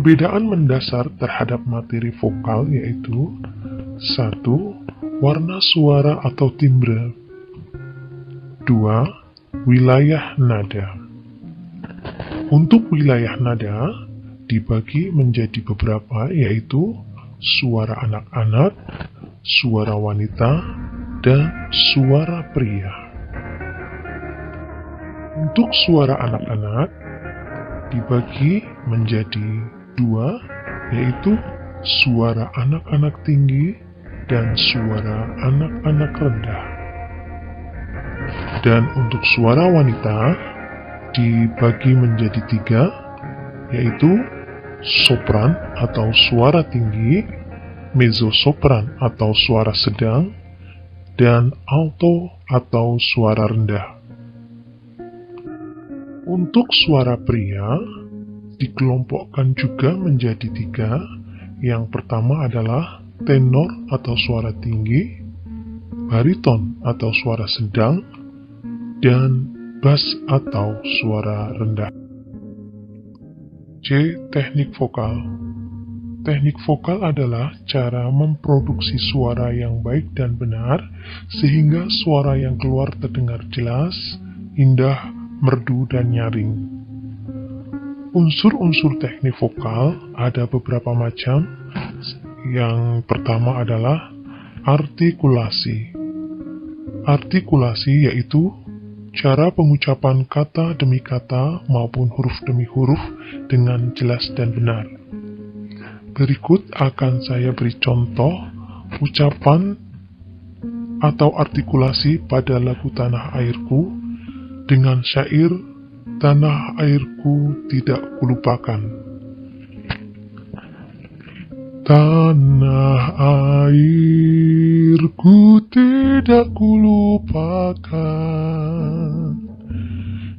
Perbedaan mendasar terhadap materi vokal yaitu 1. Warna suara atau timbre. 2. Wilayah nada. Untuk wilayah nada dibagi menjadi beberapa yaitu suara anak-anak, suara wanita, dan suara pria. Untuk suara anak-anak dibagi menjadi 2 yaitu suara anak-anak tinggi dan suara anak-anak rendah. Dan untuk suara wanita dibagi menjadi 3 yaitu sopran atau suara tinggi, mezzosopran atau suara sedang, dan alto atau suara rendah. Untuk suara pria dikelompokkan juga menjadi 3. Yang pertama adalah tenor atau suara tinggi, bariton atau suara sedang, dan bass atau suara rendah. C. Teknik vokal. Teknik vokal adalah cara memproduksi suara yang baik dan benar sehingga suara yang keluar terdengar jelas, indah, merdu, dan nyaring. Unsur-unsur teknik vokal ada beberapa macam. Yang pertama adalah artikulasi. Artikulasi yaitu cara pengucapan kata demi kata maupun huruf demi huruf dengan jelas dan benar. Berikut akan saya beri contoh ucapan atau artikulasi pada lagu Tanah Airku dengan syair Tanah Airku Tidak Kulupakan. Tanah airku tidak kulupakan.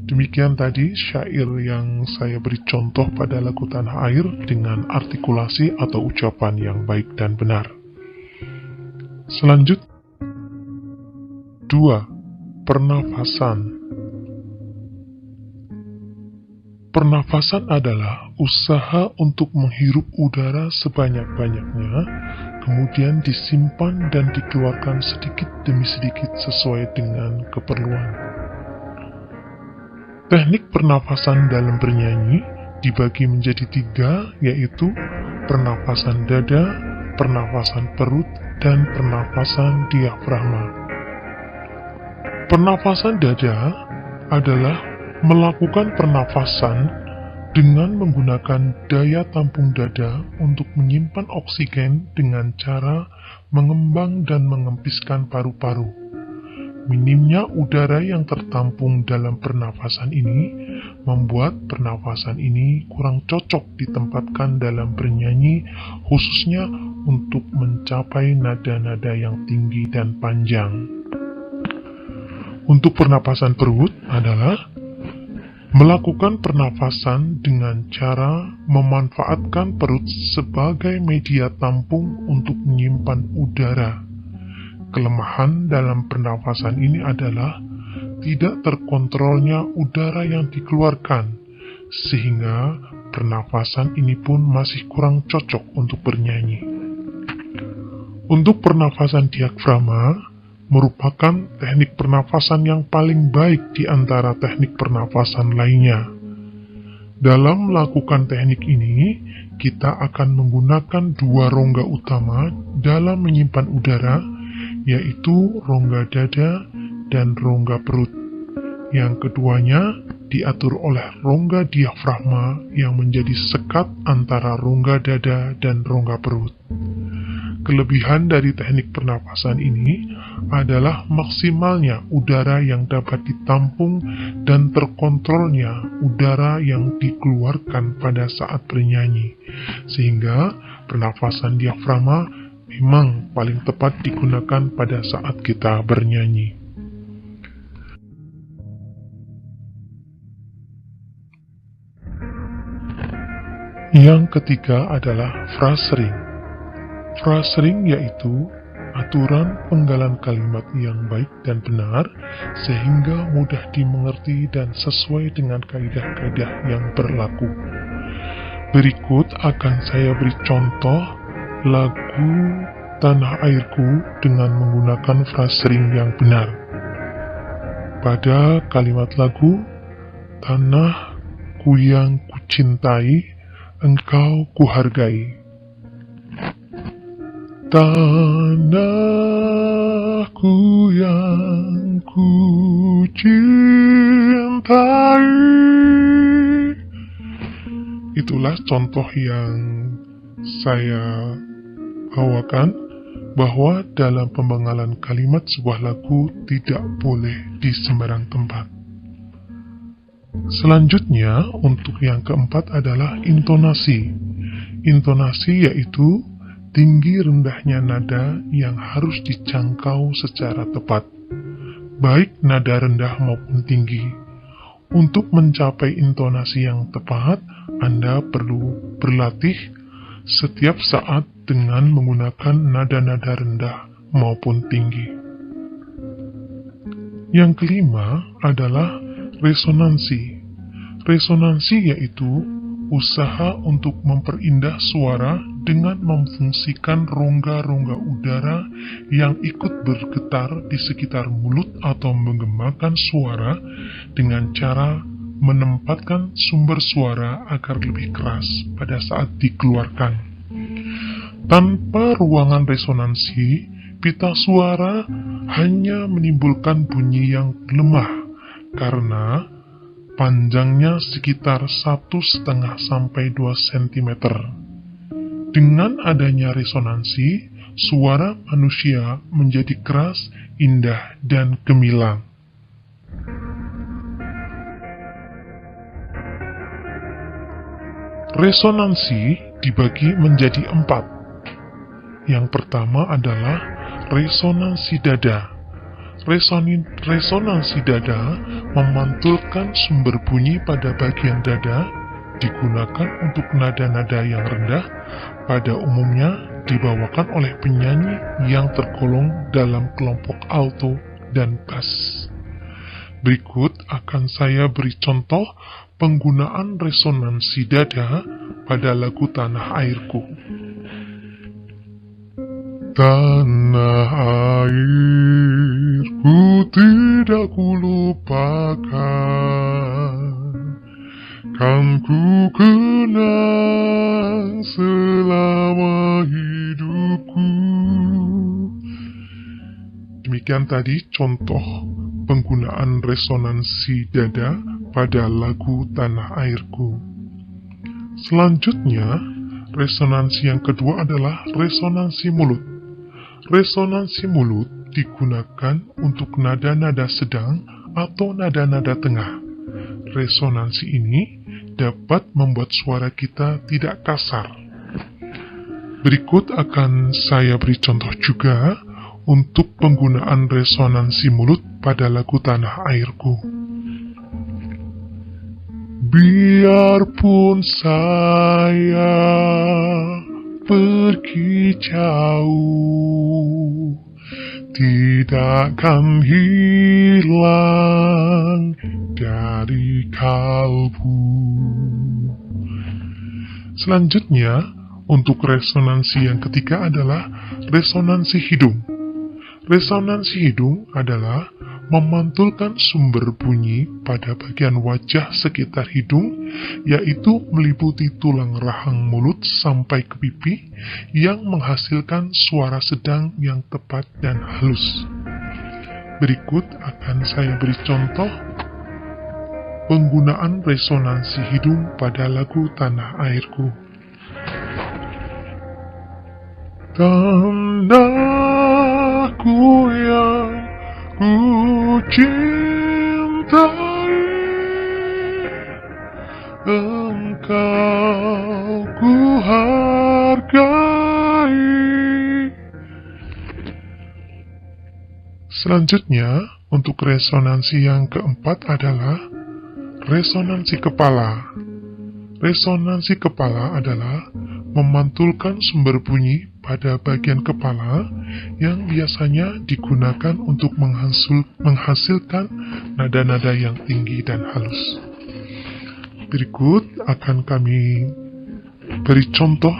Demikian tadi syair yang saya beri contoh pada lagu Tanah Air dengan artikulasi atau ucapan yang baik dan benar. Selanjutnya 2. Pernafasan. Pernafasan adalah usaha untuk menghirup udara sebanyak-banyaknya, kemudian disimpan dan dikeluarkan sedikit demi sedikit sesuai dengan keperluan. Teknik pernafasan dalam bernyanyi dibagi menjadi 3, yaitu pernafasan dada, pernafasan perut, dan pernafasan diafragma. Pernafasan dada adalah melakukan pernafasan dengan menggunakan daya tampung dada untuk menyimpan oksigen dengan cara mengembang dan mengempiskan paru-paru. Minimnya udara yang tertampung dalam pernafasan ini membuat pernafasan ini kurang cocok ditempatkan dalam bernyanyi, khususnya untuk mencapai nada-nada yang tinggi dan panjang. Untuk pernapasan perut adalah melakukan pernafasan dengan cara memanfaatkan perut sebagai media tampung untuk menyimpan udara. Kelemahan dalam pernafasan ini adalah tidak terkontrolnya udara yang dikeluarkan, sehingga pernafasan ini pun masih kurang cocok untuk bernyanyi. Untuk pernafasan diafragma merupakan teknik pernafasan yang paling baik di antara teknik pernafasan lainnya. Dalam melakukan teknik ini, kita akan menggunakan 2 rongga utama dalam menyimpan udara, yaitu rongga dada dan rongga perut. Yang keduanya diatur oleh rongga diafragma yang menjadi sekat antara rongga dada dan rongga perut. Kelebihan dari teknik pernafasan ini adalah maksimalnya udara yang dapat ditampung dan terkontrolnya udara yang dikeluarkan pada saat bernyanyi, sehingga pernafasan diafragma memang paling tepat digunakan pada saat kita bernyanyi. Yang ketiga adalah phrasering. Phrasering yaitu aturan penggalan kalimat yang baik dan benar sehingga mudah dimengerti dan sesuai dengan kaidah-kaidah yang berlaku. Berikut akan saya beri contoh lagu Tanah Airku dengan menggunakan frasering yang benar. Pada kalimat lagu, tanahku yang kucintai, engkau kuhargai. Tanahku yang kucintai. Itulah contoh yang saya bawakan, bahwa dalam pembengalan kalimat sebuah lagu tidak boleh di sembarang tempat. Selanjutnya, untuk yang keempat adalah intonasi. Intonasi yaitu tinggi rendahnya nada yang harus dicangkau secara tepat, baik nada rendah maupun tinggi. Untuk mencapai intonasi yang tepat, Anda perlu berlatih setiap saat dengan menggunakan nada-nada rendah maupun tinggi. Yang kelima adalah resonansi. Resonansi yaitu usaha untuk memperindah suara dengan memfungsikan rongga-rongga udara yang ikut bergetar di sekitar mulut atau menggemakan suara dengan cara menempatkan sumber suara agar lebih keras pada saat dikeluarkan. Tanpa ruangan resonansi, pita suara hanya menimbulkan bunyi yang lemah karena panjangnya sekitar 1,5 sampai 2 cm. Dengan adanya resonansi, suara manusia menjadi keras, indah, dan gemilang. Resonansi dibagi menjadi 4. Yang pertama adalah resonansi dada. Resonansi dada memantulkan sumber bunyi pada bagian dada, digunakan untuk nada-nada yang rendah, pada umumnya dibawakan oleh penyanyi yang tergolong dalam kelompok alto dan bass. Berikut akan saya beri contoh penggunaan resonansi dada pada lagu Tanah Airku. Tanah airku tidak kulupakan, kan ku kenang selama hidupku. Demikian tadi contoh penggunaan resonansi dada pada lagu Tanah Airku. Selanjutnya, resonansi yang kedua adalah resonansi mulut. Resonansi mulut digunakan untuk nada-nada sedang atau nada-nada tengah. Resonansi ini dapat membuat suara kita tidak kasar. Berikut akan saya beri contoh juga untuk penggunaan resonansi mulut pada lagu Tanah Airku. Biarpun saya pergi jauh, tidak akan hilang dari kalbu. Selanjutnya, untuk resonansi yang ketiga adalah resonansi hidung. Resonansi hidung adalah memantulkan sumber bunyi pada bagian wajah sekitar hidung, yaitu meliputi tulang rahang mulut sampai ke pipi, yang menghasilkan suara sedang yang tepat dan halus. Berikut akan saya beri contoh penggunaan resonansi hidung pada lagu Tanah Airku. Tanahku yang ku cintai, engkau ku hargai. Selanjutnya, untuk resonansi yang keempat adalah resonansi kepala. Resonansi kepala adalah memantulkan sumber bunyi pada bagian kepala yang biasanya digunakan untuk menghasilkan nada-nada yang tinggi dan halus. Berikut akan kami beri contoh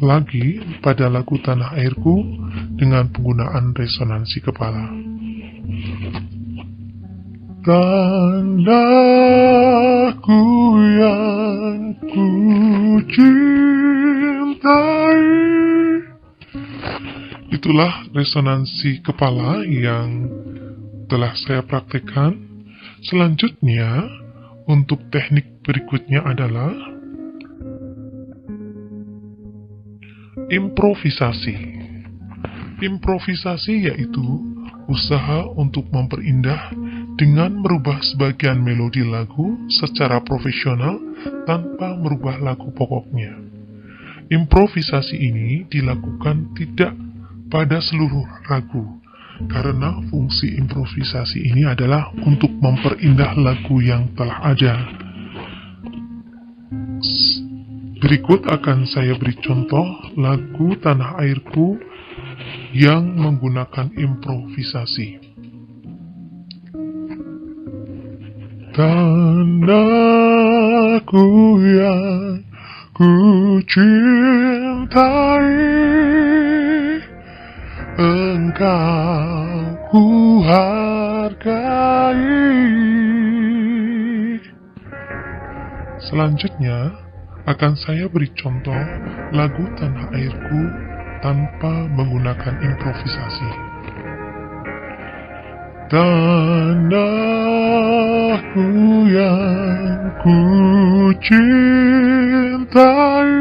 lagi pada lagu Tanah Airku dengan penggunaan resonansi kepala. Tanahku yang ku cintai. Itulah resonansi kepala yang telah saya praktekkan. Selanjutnya, untuk teknik berikutnya adalah improvisasi. Improvisasi yaitu usaha untuk memperindah dengan merubah sebagian melodi lagu secara profesional tanpa merubah lagu pokoknya. Improvisasi ini dilakukan tidak pada seluruh lagu, karena fungsi improvisasi ini adalah untuk memperindah lagu yang telah ada. Berikut akan saya beri contoh lagu Tanah Airku yang menggunakan improvisasi. Tanahku yang ku cintai, engkau ku hargai. Selanjutnya akan saya beri contoh lagu Tanah Airku tanpa menggunakan improvisasi. Tanahku yang ku cintai,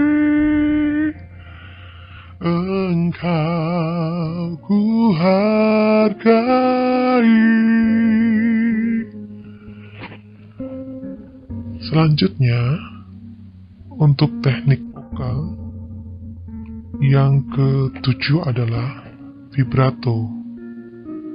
engkau ku hargai. Selanjutnya, untuk teknik vokal yang ketujuh adalah vibrato.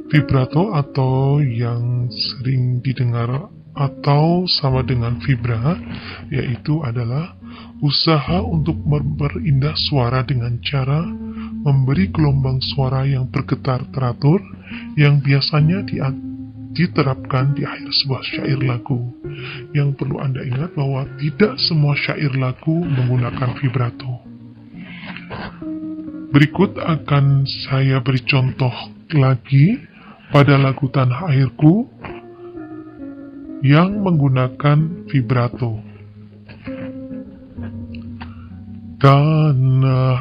Vibrato atau yang sering didengar atau sama dengan vibra, yaitu adalah usaha untuk memperindah suara dengan cara memberi gelombang suara yang bergetar teratur yang biasanya diterapkan di akhir sebuah syair lagu. Yang perlu Anda ingat bahwa tidak semua syair lagu menggunakan vibrato. Berikut akan saya beri contoh lagi pada lagu Tanah Airku yang menggunakan vibrato. Tanah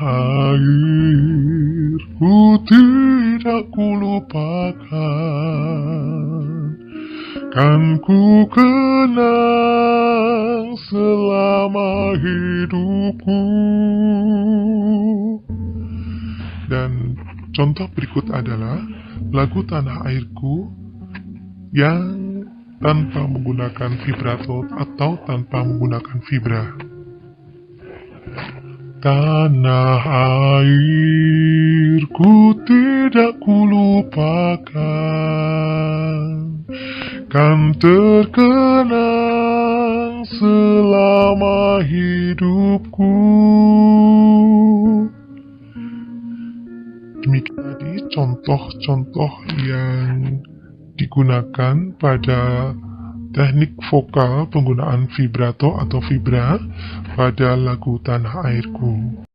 airku tidak kulupakan, kan ku kenang selama hidupku. Dan contoh berikut adalah lagu Tanah Airku yang tanpa menggunakan vibrato atau tanpa menggunakan vibra. Tanah airku tidak kulupakan, kan terkenang selama hidupku. Demikian tadi contoh-contoh yang digunakan pada teknik vokal penggunaan vibrato atau vibra pada lagu Tanah Airku.